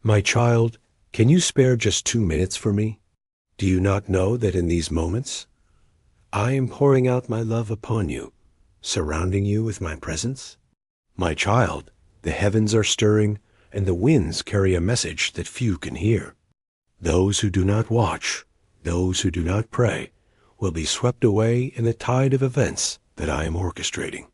My child, can you spare just 2 minutes for me? Do you not know that in these moments, I am pouring out my love upon you, surrounding you with my presence? My child, the heavens are stirring, and the winds carry a message that few can hear. Those who do not watch, those who do not pray, will be swept away in the tide of events that I am orchestrating.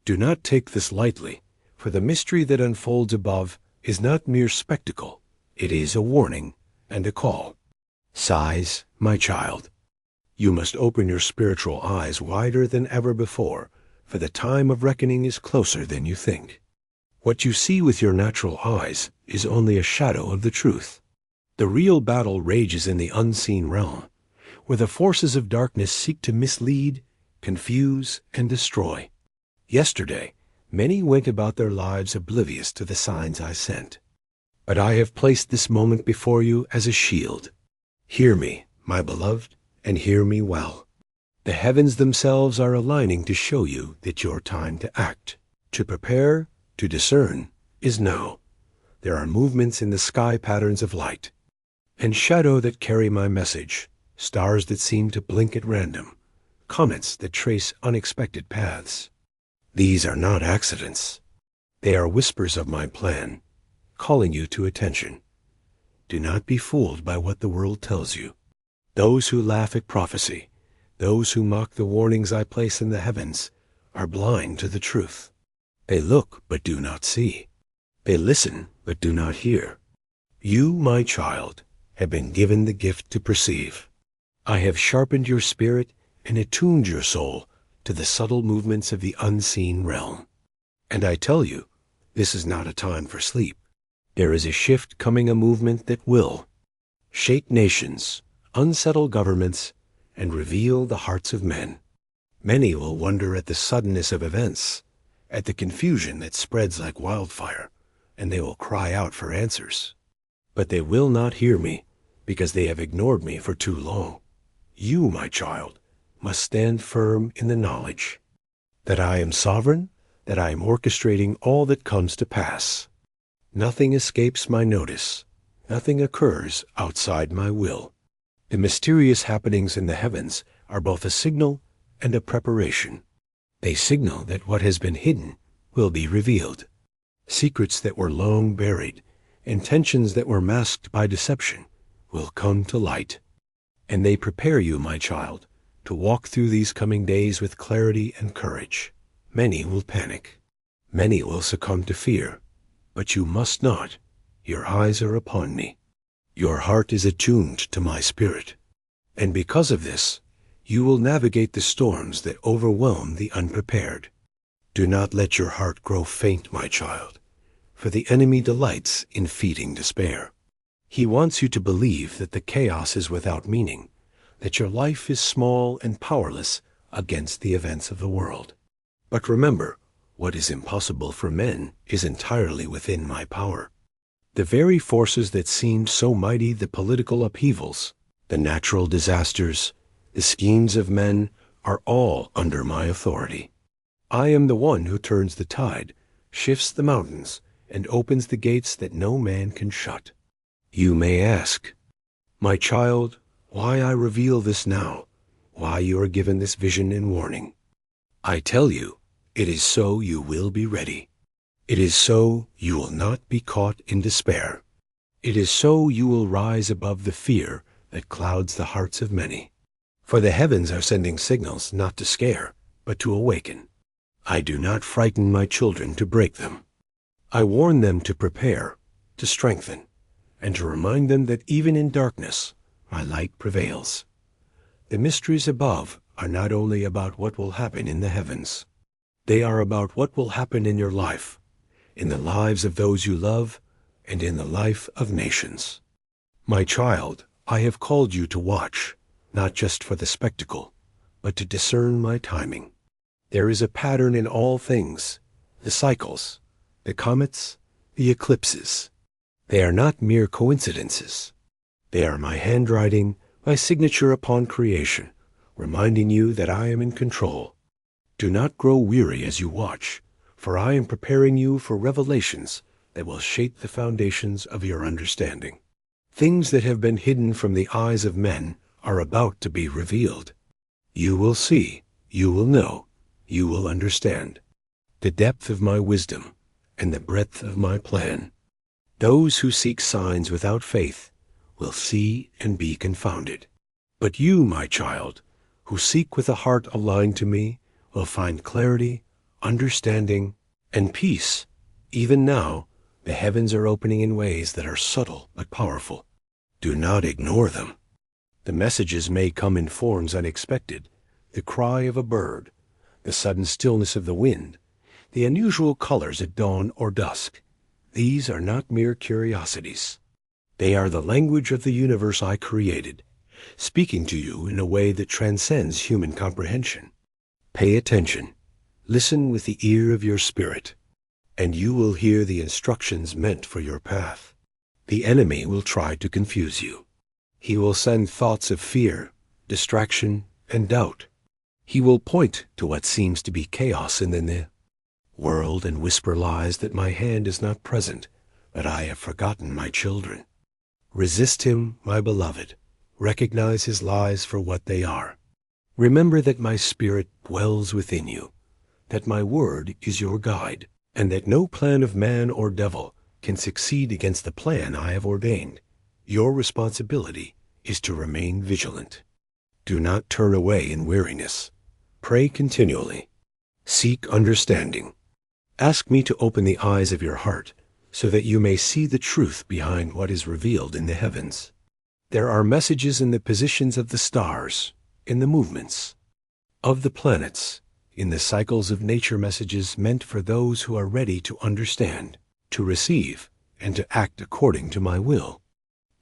Do not take this lightly, for the mystery that unfolds above is not mere spectacle. It is a warning and a call. Sighs, my child. You must open your spiritual eyes wider than ever before, for the time of reckoning is closer than you think. What you see with your natural eyes is only a shadow of the truth. The real battle rages in the unseen realm, where the forces of darkness seek to mislead, confuse, and destroy. Yesterday, many went about their lives oblivious to the signs I sent. But I have placed this moment before you as a shield. Hear me, my beloved, and hear me well. The heavens themselves are aligning to show you that your time to act, to prepare, to discern, is now. There are movements in the sky patterns of light and shadow that carry my message, stars that seem to blink at random, comets that trace unexpected paths. These are not accidents. They are whispers of my plan, calling you to attention. Do not be fooled by what the world tells you. Those who laugh at prophecy, those who mock the warnings I place in the heavens, are blind to the truth. They look but do not see. They listen but do not hear. You, my child, have been given the gift to perceive. I have sharpened your spirit and attuned your soul to the subtle movements of the unseen realm. And I tell you, this is not a time for sleep. There is a shift coming, a movement that will shake nations, unsettle governments, and reveal the hearts of men. Many will wonder at the suddenness of events, at the confusion that spreads like wildfire, and they will cry out for answers. But they will not hear me, because they have ignored me for too long. You, my child, must stand firm in the knowledge that I am sovereign, that I am orchestrating all that comes to pass. Nothing escapes my notice. Nothing occurs outside my will. The mysterious happenings in the heavens are both a signal and a preparation. They signal that what has been hidden will be revealed. Secrets that were long buried, intentions that were masked by deception, will come to light. And they prepare you, my child, to walk through these coming days with clarity and courage. Many will panic. Many will succumb to fear. But you must not. Your eyes are upon me. Your heart is attuned to my spirit. And because of this, you will navigate the storms that overwhelm the unprepared. Do not let your heart grow faint, my child, for the enemy delights in feeding despair. He wants you to believe that the chaos is without meaning, that your life is small and powerless against the events of the world. But remember, what is impossible for men is entirely within my power. The very forces that seemed so mighty, the political upheavals, the natural disasters, the schemes of men, are all under my authority. I am the one who turns the tide, shifts the mountains, and opens the gates that no man can shut. You may ask, my child, why I reveal this now, why you are given this vision and warning. I tell you, it is so you will be ready. It is so you will not be caught in despair. It is so you will rise above the fear that clouds the hearts of many. For the heavens are sending signals not to scare, but to awaken. I do not frighten my children to break them. I warn them to prepare, to strengthen, and to remind them that even in darkness, my light prevails. The mysteries above are not only about what will happen in the heavens. They are about what will happen in your life, in the lives of those you love, and in the life of nations. My child, I have called you to watch, not just for the spectacle, but to discern my timing. There is a pattern in all things, the cycles, the comets, the eclipses. They are not mere coincidences. They are my handwriting, my signature upon creation, reminding you that I am in control. Do not grow weary as you watch, for I am preparing you for revelations that will shape the foundations of your understanding. Things that have been hidden from the eyes of men are about to be revealed. You will see, you will know, you will understand the depth of my wisdom and the breadth of my plan. Those who seek signs without faith will see and be confounded. But you, my child, who seek with a heart aligned to me, will find clarity, understanding, and peace. Even now, the heavens are opening in ways that are subtle but powerful. Do not ignore them. The messages may come in forms unexpected: the cry of a bird, the sudden stillness of the wind, the unusual colors at dawn or dusk. These are not mere curiosities. They are the language of the universe I created, speaking to you in a way that transcends human comprehension. Pay attention. Listen with the ear of your spirit, and you will hear the instructions meant for your path. The enemy will try to confuse you. He will send thoughts of fear, distraction, and doubt. He will point to what seems to be chaos in the world and whisper lies that my hand is not present, that I have forgotten my children. Resist him, my beloved. Recognize his lies for what they are. Remember that my spirit dwells within you, that my word is your guide, and that no plan of man or devil can succeed against the plan I have ordained. Your responsibility is to remain vigilant. Do not turn away in weariness. Pray continually. Seek understanding. Ask me to open the eyes of your heart so that you may see the truth behind what is revealed in the heavens. There are messages in the positions of the stars, in the movements of the planets, in the cycles of nature, messages meant for those who are ready to understand, to receive, and to act according to my will.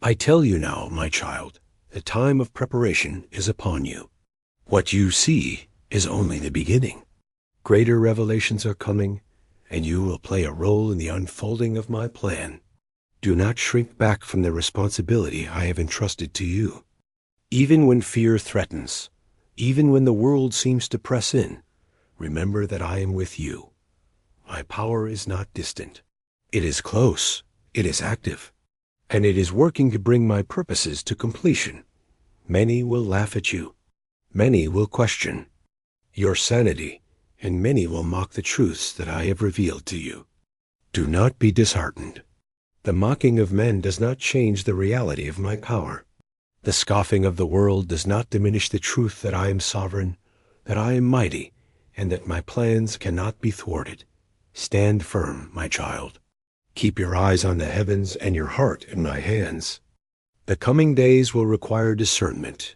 I tell you now, my child, the time of preparation is upon you. What you see is only the beginning. Greater revelations are coming, and you will play a role in the unfolding of my plan. Do not shrink back from the responsibility I have entrusted to you. Even when fear threatens, even when the world seems to press in, remember that I am with you. My power is not distant. It is close, it is active, and it is working to bring my purposes to completion. Many will laugh at you. Many will question your sanity, and many will mock the truths that I have revealed to you. Do not be disheartened. The mocking of men does not change the reality of my power. The scoffing of the world does not diminish the truth that I am sovereign, that I am mighty, and that my plans cannot be thwarted. Stand firm, my child. Keep your eyes on the heavens and your heart in my hands. The coming days will require discernment.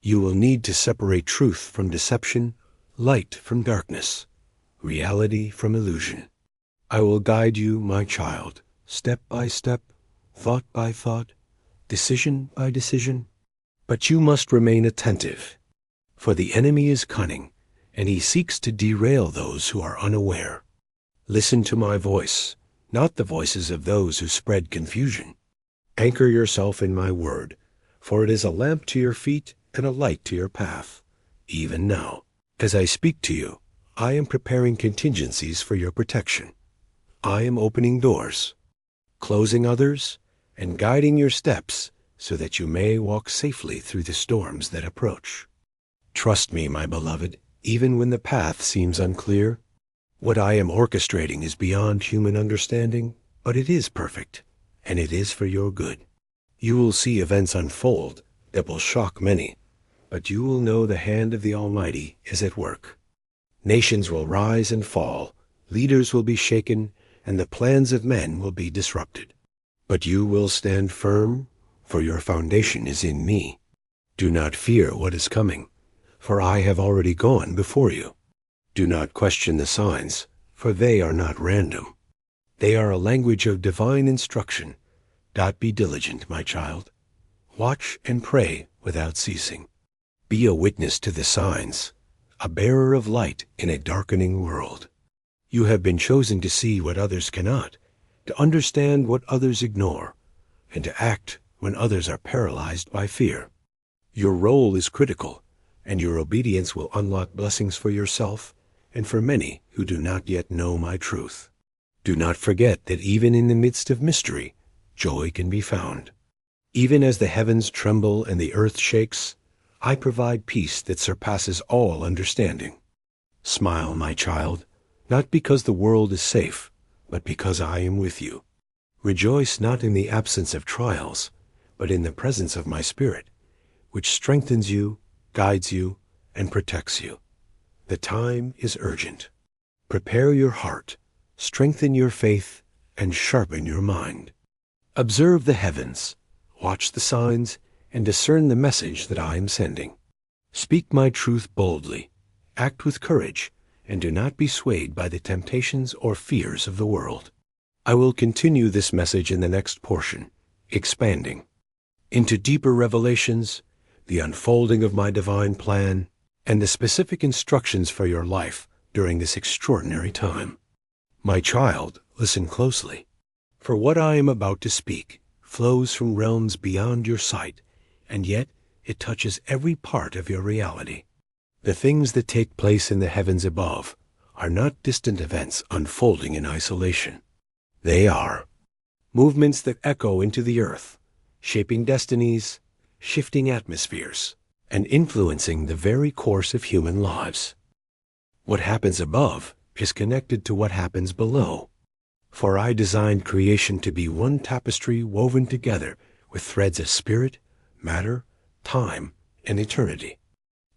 You will need to separate truth from deception, light from darkness, reality from illusion. I will guide you, my child, step by step, thought by thought, decision by decision. But you must remain attentive, for the enemy is cunning, and he seeks to derail those who are unaware. Listen to my voice, not the voices of those who spread confusion. Anchor yourself in my word, for it is a lamp to your feet and a light to your path. Even now, as I speak to you, I am preparing contingencies for your protection. I am opening doors, closing others, and guiding your steps so that you may walk safely through the storms that approach. Trust me, my beloved, even when the path seems unclear. What I am orchestrating is beyond human understanding, but it is perfect, and it is for your good. You will see events unfold that will shock many, but you will know the hand of the Almighty is at work. Nations will rise and fall, leaders will be shaken, and the plans of men will be disrupted. But you will stand firm, for your foundation is in me. Do not fear what is coming, for I have already gone before you. Do not question the signs, for they are not random. They are a language of divine instruction. Be diligent, my child. Watch and pray without ceasing. Be a witness to the signs, a bearer of light in a darkening world. You have been chosen to see what others cannot, to understand what others ignore, and to act when others are paralyzed by fear. Your role is critical, and your obedience will unlock blessings for yourself and for many who do not yet know my truth. Do not forget that even in the midst of mystery, joy can be found. Even as the heavens tremble and the earth shakes, I provide peace that surpasses all understanding. Smile, my child, not because the world is safe, but because I am with you. Rejoice not in the absence of trials, but in the presence of my Spirit, which strengthens you, guides you, and protects you. The time is urgent. Prepare your heart, strengthen your faith, and sharpen your mind. Observe the heavens, watch the signs, and discern the message that I am sending. Speak my truth boldly, act with courage, and do not be swayed by the temptations or fears of the world. I will continue this message in the next portion, expanding into deeper revelations, the unfolding of my divine plan, and the specific instructions for your life during this extraordinary time. My child, listen closely, for what I am about to speak flows from realms beyond your sight, and yet it touches every part of your reality. The things that take place in the heavens above are not distant events unfolding in isolation. They are movements that echo into the earth, shaping destinies, shifting atmospheres, and influencing the very course of human lives. What happens above is connected to what happens below. For I designed creation to be one tapestry woven together with threads of spirit, matter, time, and eternity.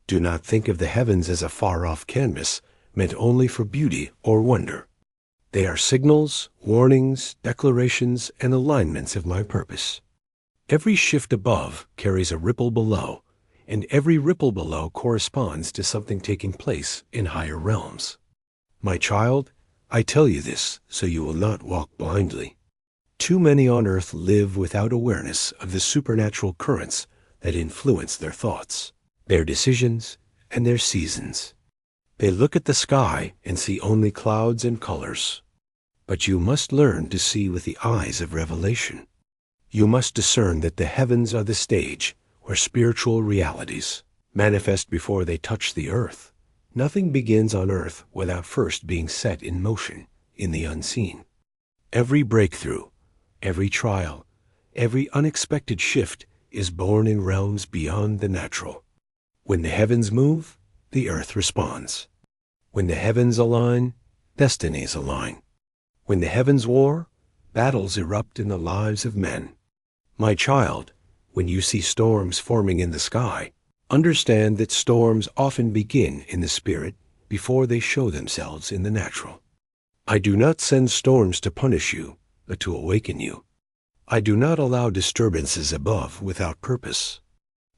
Do not think of the heavens as a far-off canvas meant only for beauty or wonder. They are signals, warnings, declarations, and alignments of my purpose. Every shift above carries a ripple below, and every ripple below corresponds to something taking place in higher realms. My child, I tell you this so you will not walk blindly. Too many on earth live without awareness of the supernatural currents that influence their thoughts, their decisions, and their seasons. They look at the sky and see only clouds and colors. But you must learn to see with the eyes of revelation. You must discern that the heavens are the stage where spiritual realities manifest before they touch the earth. Nothing begins on earth without first being set in motion in the unseen. Every breakthrough, every trial, every unexpected shift is born in realms beyond the natural. When the heavens move, the earth responds. When the heavens align, destinies align. When the heavens war, battles erupt in the lives of men. My child, when you see storms forming in the sky, understand that storms often begin in the spirit before they show themselves in the natural. I do not send storms to punish you, but to awaken you. I do not allow disturbances above without purpose.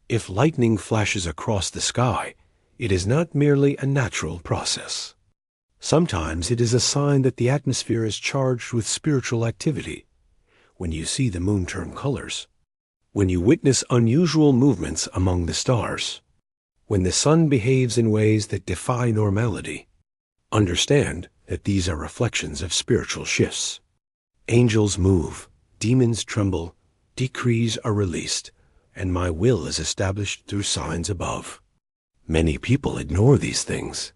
If lightning flashes across the sky, it is not merely a natural process. Sometimes it is a sign that the atmosphere is charged with spiritual activity. When you see the moon turn colors, when you witness unusual movements among the stars, when the sun behaves in ways that defy normality, understand that these are reflections of spiritual shifts. Angels move, demons tremble, decrees are released, and my will is established through signs above. Many people ignore these things.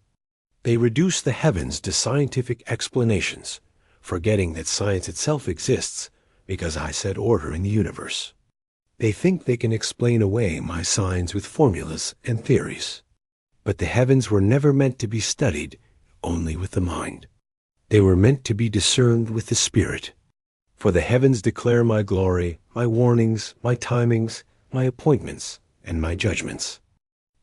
They reduce the heavens to scientific explanations, forgetting that science itself exists because I set order in the universe. They think they can explain away my signs with formulas and theories. But the heavens were never meant to be studied only with the mind. They were meant to be discerned with the spirit. For the heavens declare my glory, my warnings, my timings, my appointments, and my judgments.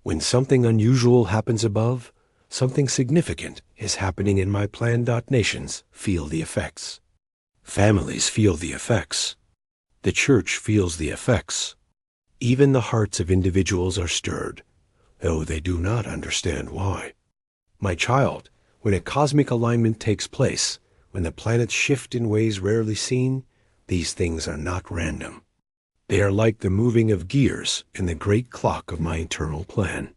When something unusual happens above, something significant is happening in my plan. Nations feel the effects. Families feel the effects. The church feels the effects. Even the hearts of individuals are stirred, though they do not understand why. My child, when a cosmic alignment takes place, when the planets shift in ways rarely seen, these things are not random. They are like the moving of gears in the great clock of my eternal plan.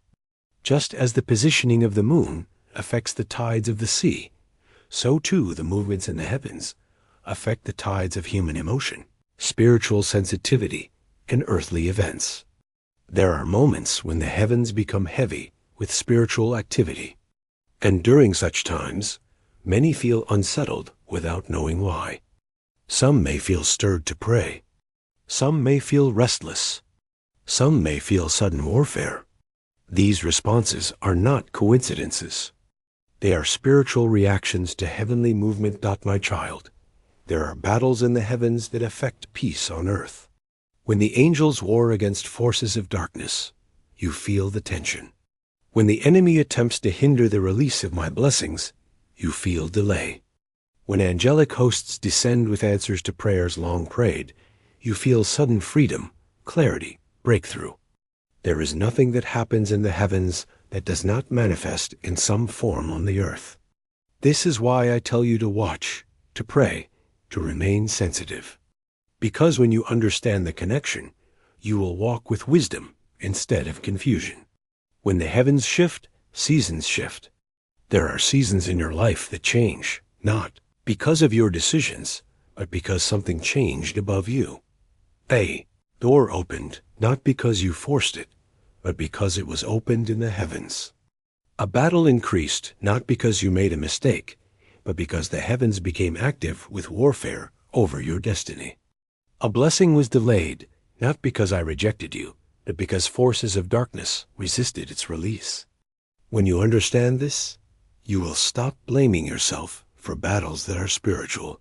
Just as the positioning of the moon affects the tides of the sea, so too the movements in the heavens affect the tides of human emotion, spiritual sensitivity, and earthly events. There are moments when the heavens become heavy with spiritual activity, and during such times, many feel unsettled without knowing why. Some may feel stirred to pray. Some may feel restless. Some may feel sudden warfare. These responses are not coincidences. They are spiritual reactions to heavenly movement. My child, there are battles in the heavens that affect peace on earth. When the angels war against forces of darkness, you feel the tension. When the enemy attempts to hinder the release of my blessings, you feel delay. When angelic hosts descend with answers to prayers long prayed, you feel sudden freedom, clarity, breakthrough. There is nothing that happens in the heavens that does not manifest in some form on the earth. This is why I tell you to watch, to pray, to remain sensitive. Because when you understand the connection, you will walk with wisdom instead of confusion. When the heavens shift, seasons shift. There are seasons in your life that change, not because of your decisions, but because something changed above you. A door opened, not because you forced it, but because it was opened in the heavens. A battle increased, not because you made a mistake, but because the heavens became active with warfare over your destiny. A blessing was delayed, not because I rejected you, but because forces of darkness resisted its release. When you understand this, you will stop blaming yourself for battles that are spiritual,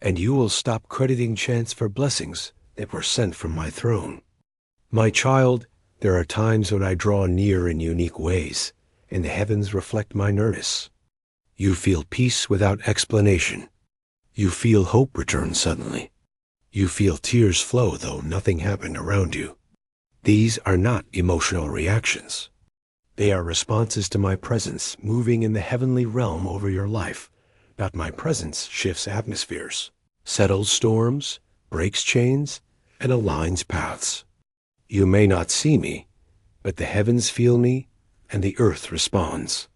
and you will stop crediting chance for blessings that were sent from my throne. My child, there are times when I draw near in unique ways, and the heavens reflect my nearness. You feel peace without explanation. You feel hope return suddenly. You feel tears flow though nothing happened around you. These are not emotional reactions. They are responses to my presence moving in the heavenly realm over your life. That my presence shifts atmospheres, settles storms, breaks chains, and aligns paths. You may not see me, but the heavens feel me, and the earth responds.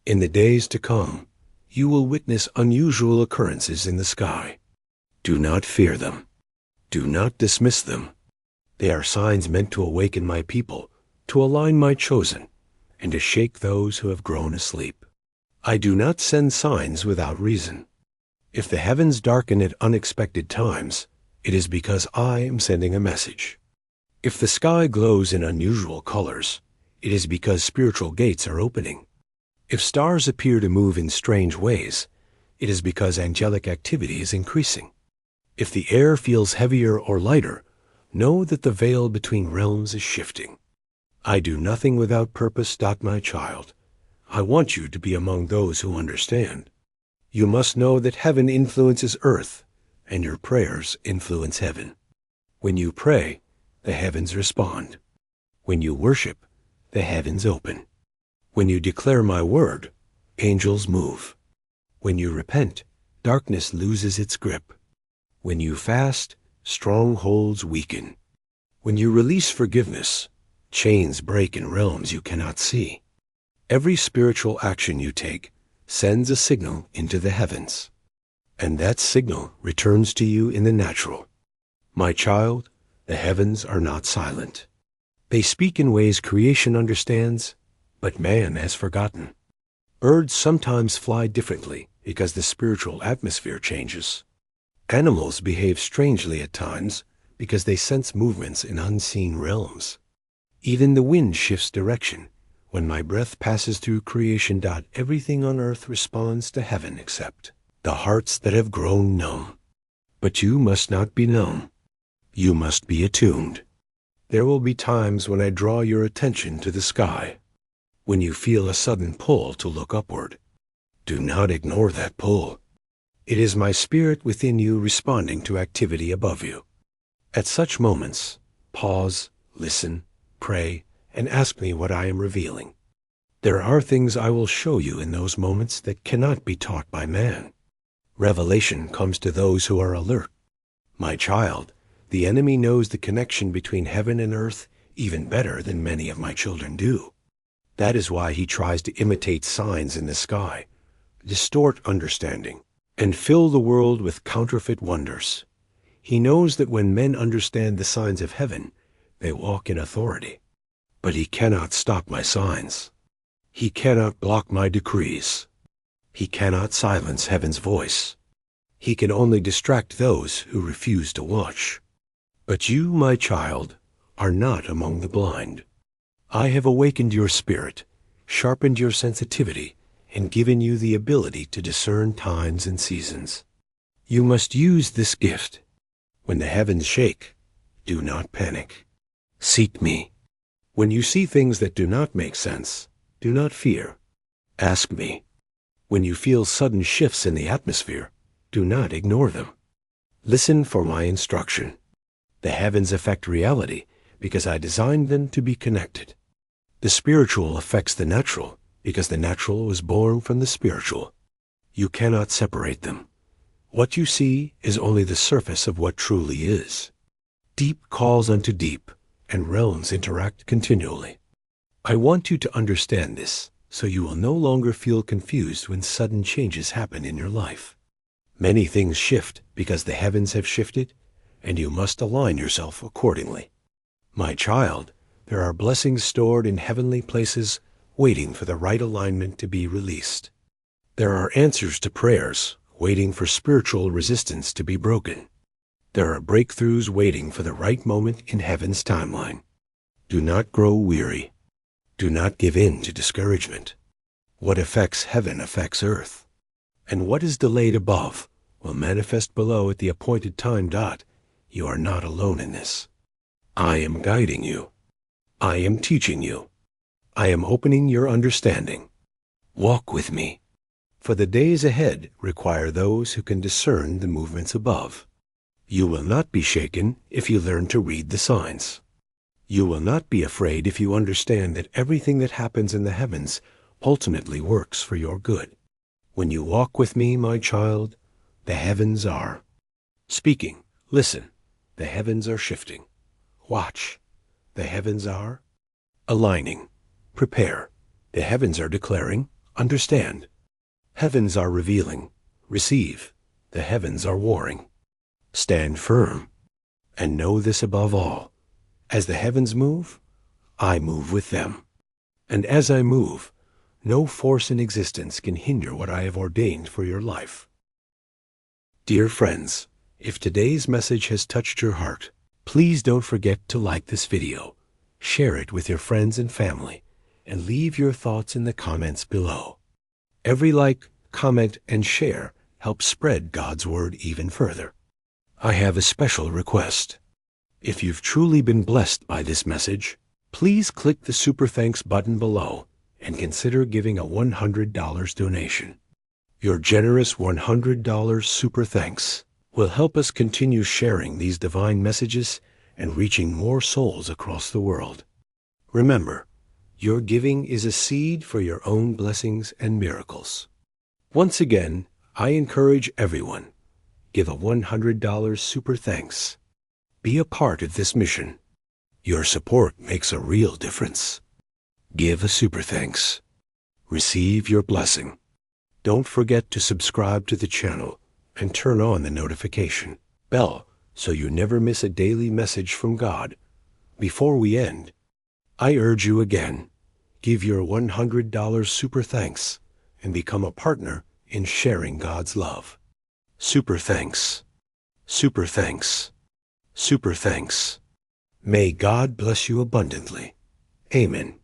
In the days to come, you will witness unusual occurrences in the sky. Do not fear them. Do not dismiss them. They are signs meant to awaken my people, to align my chosen, and to shake those who have grown asleep. I do not send signs without reason. If the heavens darken at unexpected times, it is because I am sending a message. If the sky glows in unusual colors, it is because spiritual gates are opening. If stars appear to move in strange ways, it is because angelic activity is increasing. If the air feels heavier or lighter, know that the veil between realms is shifting. I do nothing without purpose. My child, I want you to be among those who understand. You must know that heaven influences earth, and your prayers influence heaven. When you pray, the heavens respond. When you worship, the heavens open. When you declare my word, angels move. When you repent, darkness loses its grip. When you fast, strongholds weaken. When you release forgiveness, chains break in realms you cannot see. Every spiritual action you take sends a signal into the heavens, and that signal returns to you in the natural. My child, the heavens are not silent. They speak in ways creation understands, but man has forgotten. Birds sometimes fly differently because the spiritual atmosphere changes. Animals behave strangely at times because they sense movements in unseen realms. Even the wind shifts direction. When my breath passes through creation, everything on earth responds to heaven except the hearts that have grown numb. But you must not be numb. You must be attuned. There will be times when I draw your attention to the sky, when you feel a sudden pull to look upward. Do not ignore that pull. It is my spirit within you responding to activity above you. At such moments, pause, listen, pray, and ask me what I am revealing. There are things I will show you in those moments that cannot be taught by man. Revelation comes to those who are alert. My child, the enemy knows the connection between heaven and earth even better than many of my children do. That is why he tries to imitate signs in the sky, distort understanding, and fill the world with counterfeit wonders. He knows that when men understand the signs of heaven, they walk in authority. But he cannot stop my signs. He cannot block my decrees. He cannot silence heaven's voice. He can only distract those who refuse to watch. But you, my child, are not among the blind. I have awakened your spirit, sharpened your sensitivity, and given you the ability to discern times and seasons. You must use this gift. When the heavens shake, do not panic. Seek me. When you see things that do not make sense, do not fear. Ask me. When you feel sudden shifts in the atmosphere, do not ignore them. Listen for my instruction. The heavens affect reality because I designed them to be connected. The spiritual affects the natural because the natural was born from the spiritual. You cannot separate them. What you see is only the surface of what truly is. Deep calls unto deep, and realms interact continually. I want you to understand this, so you will no longer feel confused when sudden changes happen in your life. Many things shift because the heavens have shifted, and you must align yourself accordingly. My child, there are blessings stored in heavenly places waiting for the right alignment to be released. There are answers to prayers waiting for spiritual resistance to be broken. There are breakthroughs waiting for the right moment in heaven's timeline. Do not grow weary. Do not give in to discouragement. What affects heaven affects earth. And what is delayed above will manifest below at the appointed time. You are not alone in this. I am guiding you. I am teaching you. I am opening your understanding. Walk with me. For the days ahead require those who can discern the movements above. You will not be shaken if you learn to read the signs. You will not be afraid if you understand that everything that happens in the heavens ultimately works for your good. When you walk with me, my child, the heavens are speaking. Listen, the heavens are shifting. Watch, the heavens are aligning. Prepare, the heavens are declaring. Understand, heavens are revealing. Receive, the heavens are warring. Stand firm, and know this above all. As the heavens move, I move with them. And as I move, no force in existence can hinder what I have ordained for your life. Dear friends, if today's message has touched your heart, please don't forget to like this video, share it with your friends and family, and leave your thoughts in the comments below. Every like, comment, and share helps spread God's word even further. I have a special request. If you've truly been blessed by this message, please click the Super Thanks button below and consider giving a $100 donation. Your generous $100 Super Thanks will help us continue sharing these divine messages and reaching more souls across the world. Remember, your giving is a seed for your own blessings and miracles. Once again, I encourage everyone, give a $100 Super Thanks. Be a part of this mission. Your support makes a real difference. Give a Super Thanks. Receive your blessing. Don't forget to subscribe to the channel and turn on the notification bell so you never miss a daily message from God. Before we end, I urge you again, give your $100 Super Thanks and become a partner in sharing God's love. Super Thanks. Super Thanks. Super Thanks. May God bless you abundantly. Amen.